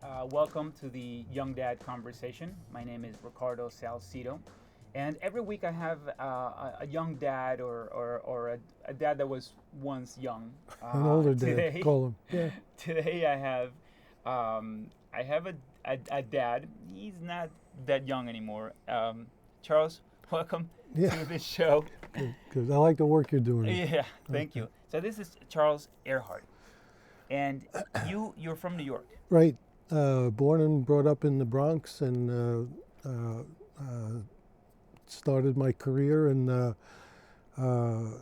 Welcome to the Young Dad Conversation. My name is Ricardo Salcido. And every week I have a young dad or a dad that was once young. An older dad, Today, call him. Yeah. today I have a dad. He's not that young anymore. Charles, welcome Yeah. to this show. Because I like the work you're doing. Yeah, thank you. So this is Charles Earhart, and you're from New York. Right. Born and brought up in the Bronx, and started my career in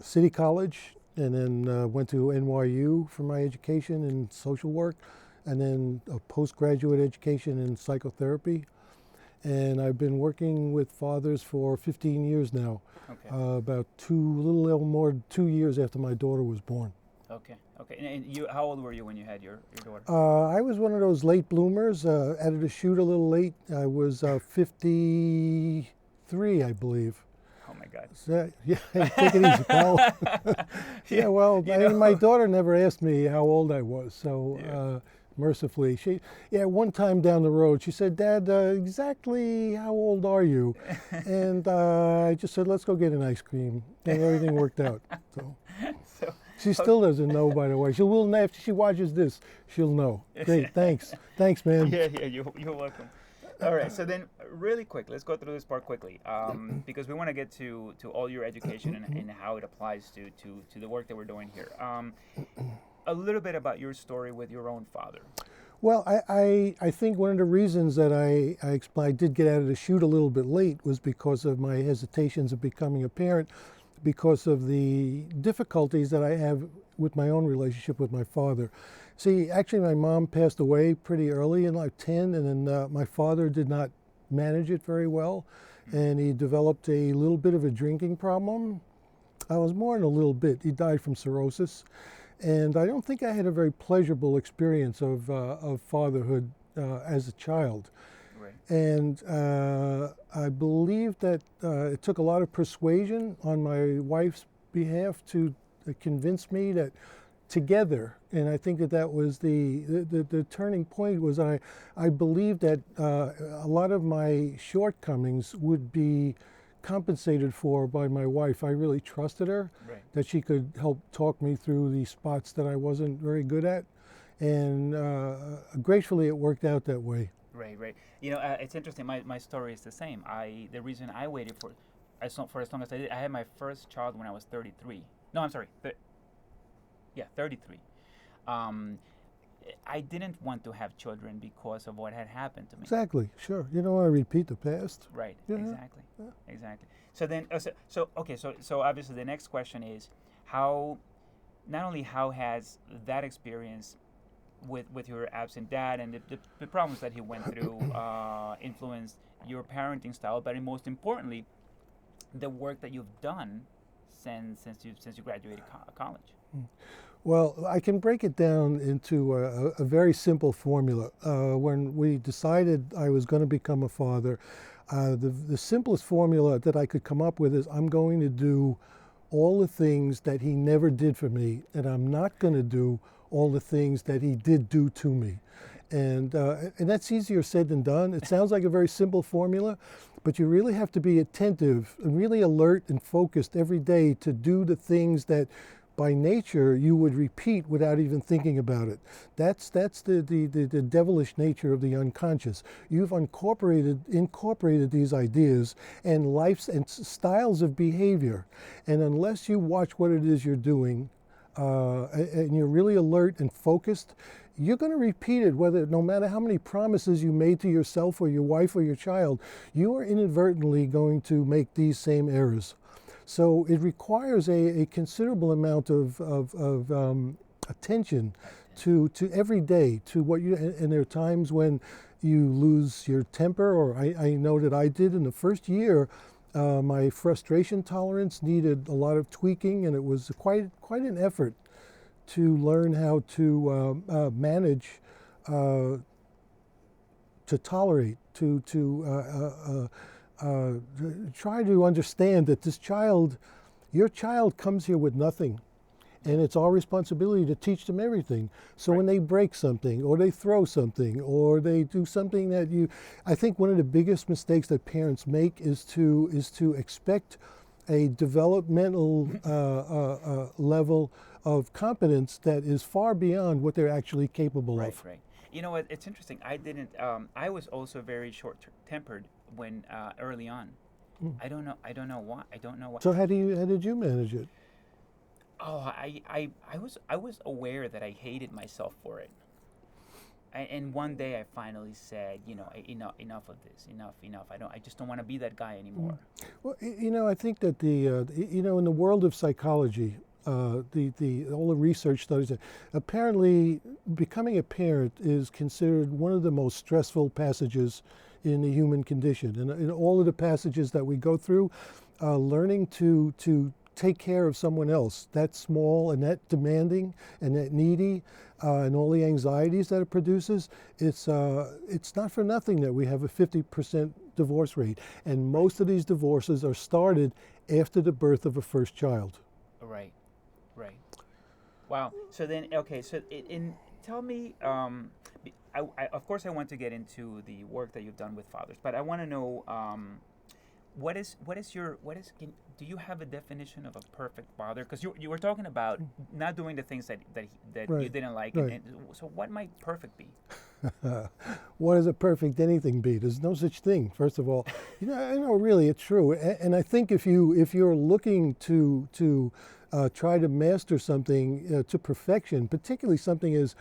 City College, and then went to NYU for my education in social work, and then a postgraduate education in psychotherapy. And I've been working with fathers for 15 years now. Okay. About little more than 2 years after my daughter was born. Okay. And you, how old were you when you had your daughter? I was one of those late bloomers, out of the chute a little late. I was 53, I believe. Oh my God. So, yeah, take it easy, pal. Yeah, well, my daughter never asked me how old I was, so mercifully, one time down the road, she said, "Dad, exactly how old are you?" And I just said, "Let's go get an ice cream," and everything worked out. So. She still doesn't know, by the way. She will know after she watches this. She'll know. Great, thanks, man. Yeah, you're welcome. All right, so then really quick, let's go through this part quickly, because we want to get to all your education and how it applies to the work that we're doing here. A little bit about your story with your own father. Well, I think one of the reasons that I did get out of the chute a little bit late was because of my hesitations of becoming a parent, because of the difficulties that I have with my own relationship with my father. See, actually my mom passed away pretty early in like 10, and then my father did not manage it very well, and he developed a little bit of a drinking problem. I was more than a little bit. He died from cirrhosis, and I don't think I had a very pleasurable experience of fatherhood as a child. And I believe that it took a lot of persuasion on my wife's behalf to convince me that together, and I think that was the turning point, was I believed that a lot of my shortcomings would be compensated for by my wife. I really trusted her, that she could help talk me through the spots that I wasn't very good at, and gracefully it worked out that way. Right. You know, it's interesting. My story is the same. The reason I waited for as long as I did, I had my first child when I was 33. No, I'm sorry. 33. I didn't want to have children because of what had happened to me. Exactly. Sure. You don't want to repeat the past. Right. Yeah. Exactly. So then, so obviously the next question is not only how has that experience with your absent dad and the problems that he went through influenced your parenting style, but most importantly, the work that you've done since you graduated college. Well, I can break it down into a very simple formula. When we decided I was going to become a father, the simplest formula that I could come up with is I'm going to do all the things that he never did for me, and I'm not going to do all the things that he did do to me. And that's easier said than done. It sounds like a very simple formula, but you really have to be attentive and really alert and focused every day to do the things that by nature you would repeat without even thinking about it. That's the devilish nature of the unconscious. You've incorporated these ideas and lives and styles of behavior, and unless you watch what it is you're doing, and you're really alert and focused, you're going to repeat it, no matter how many promises you made to yourself or your wife or your child, you are inadvertently going to make these same errors. So it requires a considerable amount of attention to every day, to what you, and there are times when you lose your temper, or I know that I did in the first year. My frustration tolerance needed a lot of tweaking, and it was quite an effort to learn how to manage, to tolerate, to try to understand that your child comes here with nothing, and it's our responsibility to teach them everything. So when they break something, or they throw something, or they do something that I think one of the biggest mistakes that parents make is to expect a developmental level of competence that is far beyond what they're actually capable of. Right. You know what? It's interesting. I didn't. I was also very short-tempered when early on. I don't know. I don't know why. I don't know why. So how did you manage it? Oh, I was aware that I hated myself for it. And one day I finally said, enough of this, enough. I just don't want to be that guy anymore. Well, I think that in the world of psychology, all the research studies, apparently becoming a parent is considered one of the most stressful passages in the human condition. And in all of the passages that we go through, learning to take care of someone else, that small and that demanding and that needy, and all the anxieties that it produces, it's not for nothing that we have a 50% divorce rate. And most of these divorces are started after the birth of a first child. Right. Wow. So then, okay. So tell me. Of course, I want to get into the work that you've done with fathers, but I want to know do you have a definition of a perfect father? Because you were talking about not doing the things that Right. you didn't like, Right. and so what might perfect be? What does a perfect anything be? There's no such thing. First of all, I know really it's true, and I think if you're looking to try to master something to perfection, particularly something as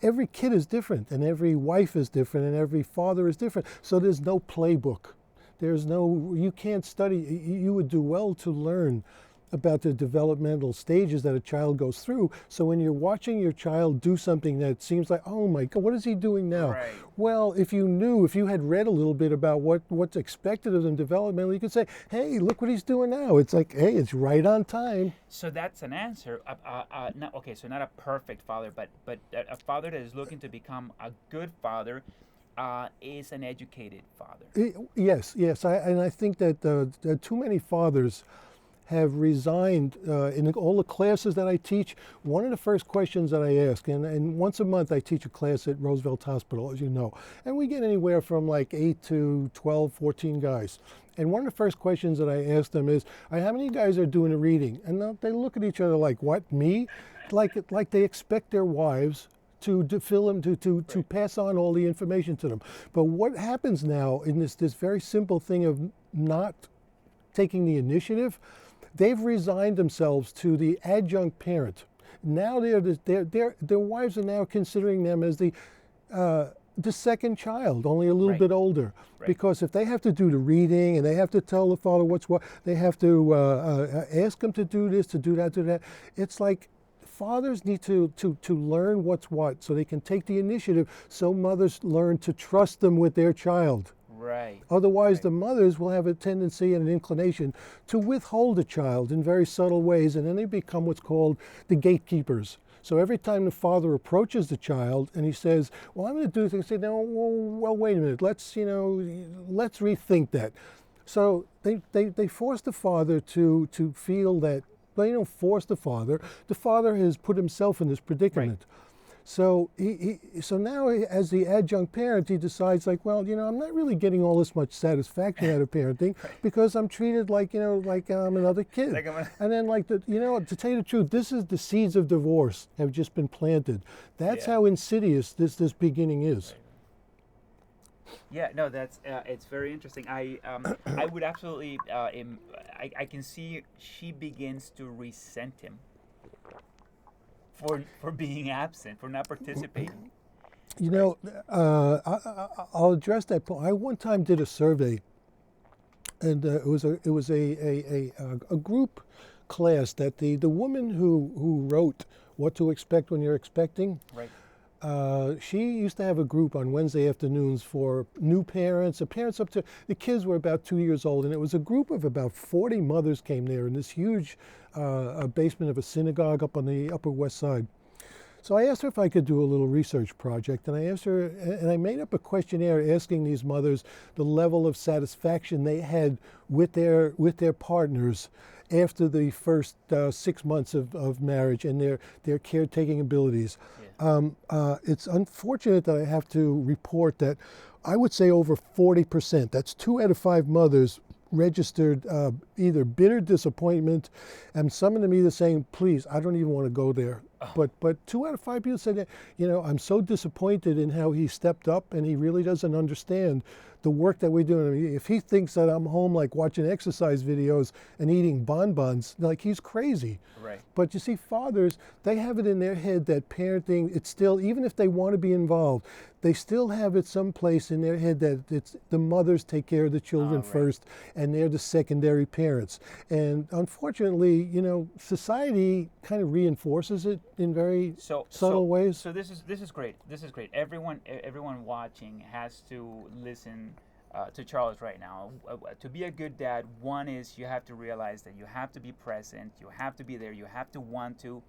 every kid is different, and every wife is different, and every father is different. So there's no playbook. You can't study. You would do well to learn about the developmental stages that a child goes through. So when you're watching your child do something that seems like, oh my God, what is he doing now? Right. Well, if you had read a little bit about what's expected of them developmentally, you could say, hey, look what he's doing now. It's like, hey, it's right on time. So that's an answer. So not a perfect father, but a father that is looking to become a good father is an educated father. Yes. And I think that too many fathers have resigned in all the classes that I teach. One of the first questions that I ask, and once a month I teach a class at Roosevelt Hospital, as you know, and we get anywhere from like 8 to 12, 14 guys. And one of the first questions that I ask them is, how many guys are doing a reading? And they look at each other like, what, me? Like they expect their wives to fill them, to pass on all the information to them. But what happens now in this very simple thing of not taking the initiative, they've resigned themselves to the adjunct parent. Now their wives are now considering them as the second child, only a little bit older. Right. Because if they have to do the reading and they have to tell the father what's what, they have to ask him to do this, to do that. It's like fathers need to learn what's what so they can take the initiative, so mothers learn to trust them with their child. Right. Otherwise, the mothers will have a tendency and an inclination to withhold a child in very subtle ways, and then they become what's called the gatekeepers. So every time the father approaches the child and he says, well, I'm going to do things, they say, no, well, wait a minute, let's rethink that. So they force the father to feel that, they don't force the father has put himself in this predicament. Right. So so now as the adjunct parent, he decides like, well, I'm not really getting all this much satisfaction out of parenting because I'm treated like I'm another kid. And then to tell you the truth, this is the seeds of divorce have just been planted. That's how insidious this beginning is. Right. Yeah, no, that's it's very interesting. I would absolutely I can see she begins to resent him for being absent, for not participating. I'll address that point. I one time did a survey, and it was a group class that the woman who wrote What to Expect When You're Expecting. Right. She used to have a group on Wednesday afternoons for new parents, parents up to, the kids were about 2 years old, and it was a group of about 40 mothers came there in this huge basement of a synagogue up on the Upper West Side. So I asked her if I could do a little research project, and I asked her, and I made up a questionnaire asking these mothers the level of satisfaction they had with their partners after the first 6 months of marriage and their caretaking abilities. Yeah. It's unfortunate that I have to report that I would say over 40%, that's 2 out of 5 mothers, registered either bitter disappointment, and some of them either saying, please, I don't even want to go there. Oh. But 2 out of 5 people said that, I'm so disappointed in how he stepped up, and he really doesn't understand the work that we're doing. I mean, if he thinks that I'm home like watching exercise videos and eating bonbons, like he's crazy. Right. But you see, fathers, they have it in their head that parenting, it's still, even if they want to be involved, they still have it someplace in their head that it's the mothers take care of the children Right. first, and they're the secondary parents. And unfortunately, society kind of reinforces it in very subtle ways. So this is great. This is great. Everyone watching has to listen to Charles right now. To be a good dad, one is you have to realize that you have to be present, you have to be there, you have to want to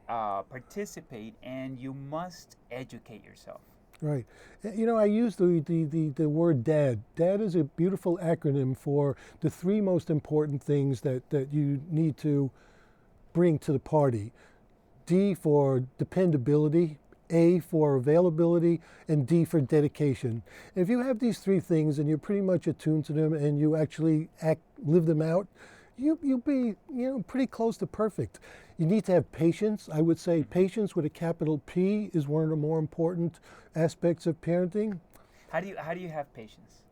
participate, and you must educate yourself. Right. I use the word dad. Dad is a beautiful acronym for the 3 most important things that you need to bring to the party. D for dependability, A for availability, and D for dedication. And if you have these 3 things and you're pretty much attuned to them and you actually live them out, you'll be pretty close to perfect. You need to have patience. I would say patience with a capital P is one of the more important aspects of parenting. How do you have patience?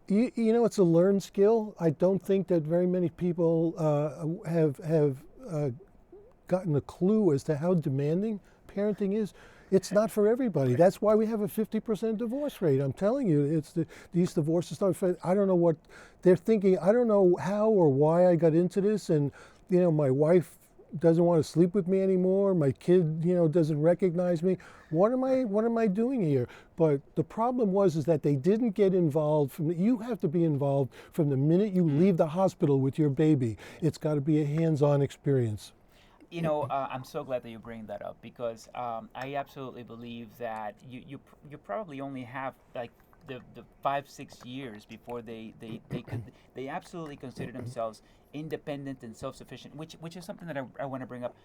It's a learned skill. I don't think that very many people have gotten a clue as to how demanding parenting is. It's not for everybody. That's why we have a 50% divorce rate. I'm telling you, these divorces start. I don't know what they're thinking. I don't know how or why I got into this. And my wife doesn't want to sleep with me anymore. My kid, doesn't recognize me. What am I doing here? But the problem is that they didn't get involved you have to be involved from the minute you leave the hospital with your baby. It's got to be a hands-on experience. I'm so glad that you bring that up because I absolutely believe that you probably only have like the 5-6 years before they absolutely consider themselves independent and self-sufficient, which is something that I want to bring up.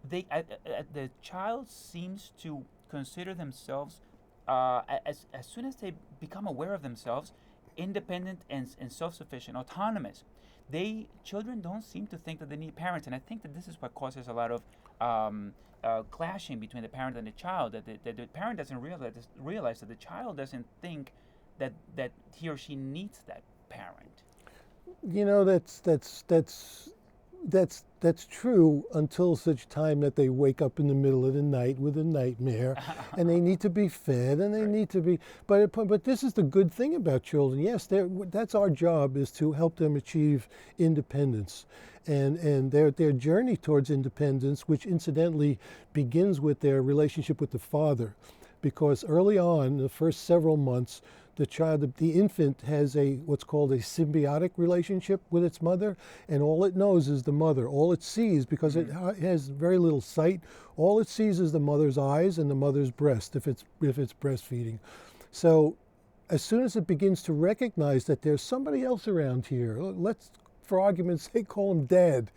The child seems to consider themselves as soon as they become aware of themselves, independent and self-sufficient, autonomous. Children don't seem to think that they need parents, and I think that this is what causes a lot of clashing between the parent and the child. That the parent doesn't realize that the child doesn't think that he or she needs that parent. That's true until such time that they wake up in the middle of the night with a nightmare, and they need to be fed, and they Right. need to be. But this is the good thing about children. Yes, that's our job, is to help them achieve independence, and their journey towards independence, which incidentally begins with their relationship with the father, because early on, the first several months, the infant has what's called a symbiotic relationship with its mother, and all it knows is the mother. All it sees, because it has very little sight, all it sees is the mother's eyes and the mother's breast if it's breastfeeding. So as soon as it begins to recognize that there's somebody else around here, let's, for argument's sake, call him dad.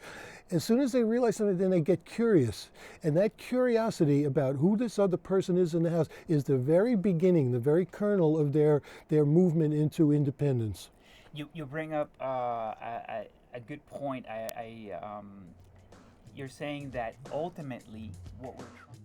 As soon as they realize something, then they get curious. And that curiosity about who this other person is in the house is the very beginning, the very kernel of their movement into independence. You bring up a good point. You're saying that ultimately what we're trying